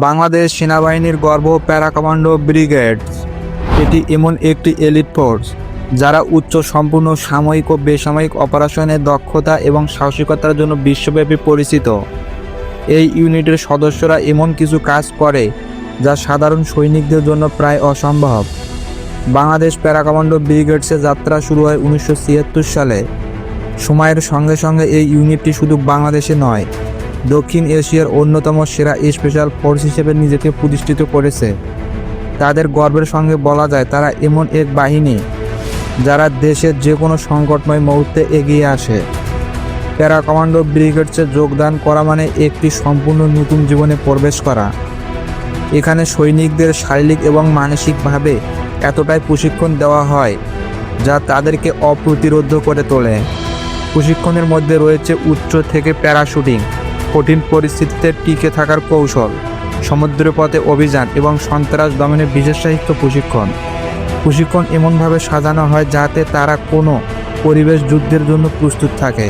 বাংলাদেশ সেনাবাহিনীর গর্ব para commando brigades. এটি এমন একটি এলিট ফোর্স যারা উচ্চ সম্পূর্ণ সাময়িক ও বেসামরিক অপারেশনের দক্ষতা এবং সাহসিকতার জন্য বিশ্বব্যাপী পরিচিত। এই ইউনিটের সদস্যরা এমন কিছু কাজ করে যা সাধারণ সৈনিকদের জন্য প্রায় অসম্ভব। বাংলাদেশ প্যারা কমান্ডো ব্রিগেডসের যাত্রা শুরু হয় 1976 সালে। সময়ের সঙ্গে সঙ্গে এই ইউনিটটি শুধু বাংলাদেশে নয়, দক্ষিণ এশিয়ার অন্যতম সেরা স্পেশাল ফোর্স হিসেবে নিজেকে প্রতিষ্ঠিত করেছে। তাদের গর্বের সঙ্গে বলা যায় তারা এমন এক বাহিনী যারা দেশের যে কোনো সংকটময় মুহূর্তে এগিয়ে আসে। প্যারা কমান্ডো ব্রিগেডসে যোগদান করা মানে একটি সম্পূর্ণ নতুন জীবনে প্রবেশ করা। এখানে সৈনিকদের শারীরিক এবং মানসিকভাবে এতটাই প্রশিক্ষণ দেওয়া হয় যা তাদেরকে অপ্রতিরোধ্য করে তোলে। প্রশিক্ষণের মধ্যে রয়েছে উচ্চ থেকে প্যারাশুটিং, কঠিন পরিস্থিতিতে টিকে থাকার কৌশল, সমুদ্রপথে অভিযান এবং সন্ত্রাস দমনের বিশেষ সাহিত্য প্রশিক্ষণ এমনভাবে সাজানো হয় যাতে তারা কোনো পরিবেশ যুদ্ধের জন্য প্রস্তুত থাকে।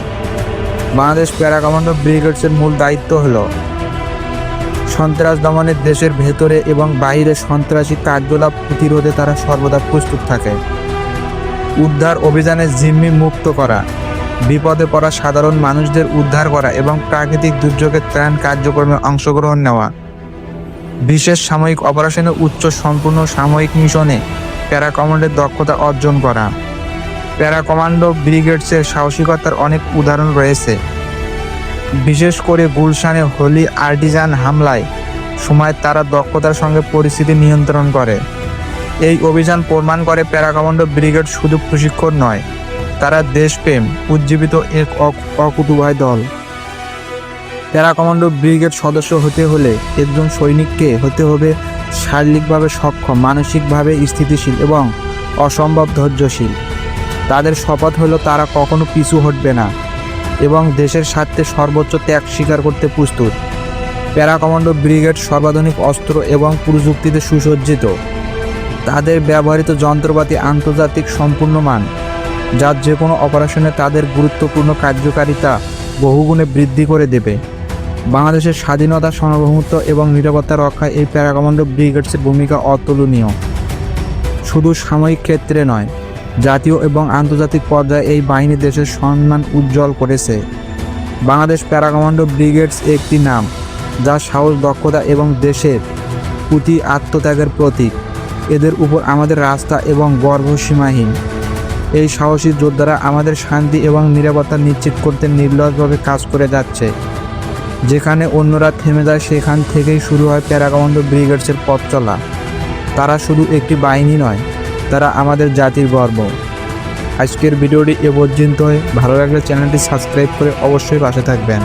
বাংলাদেশ প্যারা কমান্ডো ব্রিগেডসের মূল দায়িত্ব হল সন্ত্রাস দমনের, দেশের ভেতরে এবং বাইরে সন্ত্রাসী কার্যকলাপ প্রতিরোধে তারা সর্বদা প্রস্তুত থাকে। উদ্ধার অভিযানে জিম্মি মুক্ত করা, বিপদে পড়া সাধারণ মানুষদের উদ্ধার করা এবং প্রাকৃতিক দুর্যোগের ত্রাণ কার্যক্রমে অংশগ্রহণ নেওয়া। বিশেষ সাময়িক অপারেশনে উচ্চ সম্পূর্ণ সাময়িক মিশনে প্যারা কমান্ডোর দক্ষতা অর্জন করা। প্যারা কমান্ডো ব্রিগেডসের সাহসিকতার অনেক উদাহরণ রয়েছে। বিশেষ করে গুলশানে হোলি আর্টিজান হামলায় সময় তারা দক্ষতার সঙ্গে পরিস্থিতি নিয়ন্ত্রণ করে। এই অভিযান প্রমাণ করে প্যারা কমান্ডো ব্রিগেড শুধু প্রশিক্ষণ নয়, তারা দেশপ্রেম উজ্জীবিত এক অকুতোভয় দল। প্যারা কমান্ডো ব্রিগেড সদস্য হতে হলে একজন সৈনিককে হতে হবে শারীরিকভাবে সক্ষম, মানসিকভাবে স্থিতিশীল এবং অসম্ভব ধৈর্যশীল। তাদের শপথ হলো তারা কখনো পিছু হটবে না এবং দেশের স্বার্থে সর্বোচ্চ ত্যাগ স্বীকার করতে প্রস্তুত। প্যারা কমান্ডো ব্রিগেড সর্বাধুনিক অস্ত্র এবং প্রযুক্তিতে সুসজ্জিত। তাদের ব্যবহৃত যন্ত্রপাতি আন্তর্জাতিক সম্পূর্ণ মান, যার যে কোনো অপারেশনে তাদের গুরুত্বপূর্ণ কার্যকারিতা বহুগুণে বৃদ্ধি করে দেবে। বাংলাদেশের স্বাধীনতা, সার্বভৌমত্ব এবং নিরাপত্তা রক্ষায় এই প্যারা কমান্ডো ব্রিগেডসের ভূমিকা অতুলনীয়। শুধু সাময়িক ক্ষেত্রে নয়, জাতীয় এবং আন্তর্জাতিক পর্যায়ে এই বাহিনী দেশের সম্মান উজ্জ্বল করেছে। বাংলাদেশ প্যারা কমান্ডো ব্রিগেডস একটি নাম যা সাহস, দক্ষতা এবং দেশের প্রতি আত্মত্যাগের প্রতীক। এদের উপর আমাদের রাস্তা এবং গর্ব সীমাহীন। এই সাহসী যোদ্ধারা আমাদের শান্তি এবং নিরাপত্তা নিশ্চিত করতে নির্লসভাবে কাজ করে যাচ্ছে। যেখানে অন্যরা থেমে যায় সেখান থেকেই শুরু হয় প্যারা কমান্ডো ব্রিগেডসের পথ চলা। তারা শুধু একটি বাহিনী নয়, তারা আমাদের জাতির গর্ব। আজকের ভিডিওটি এ পর্যন্তই। ভালো লাগলে চ্যানেলটি সাবস্ক্রাইব করে অবশ্যই পাশে থাকবেন।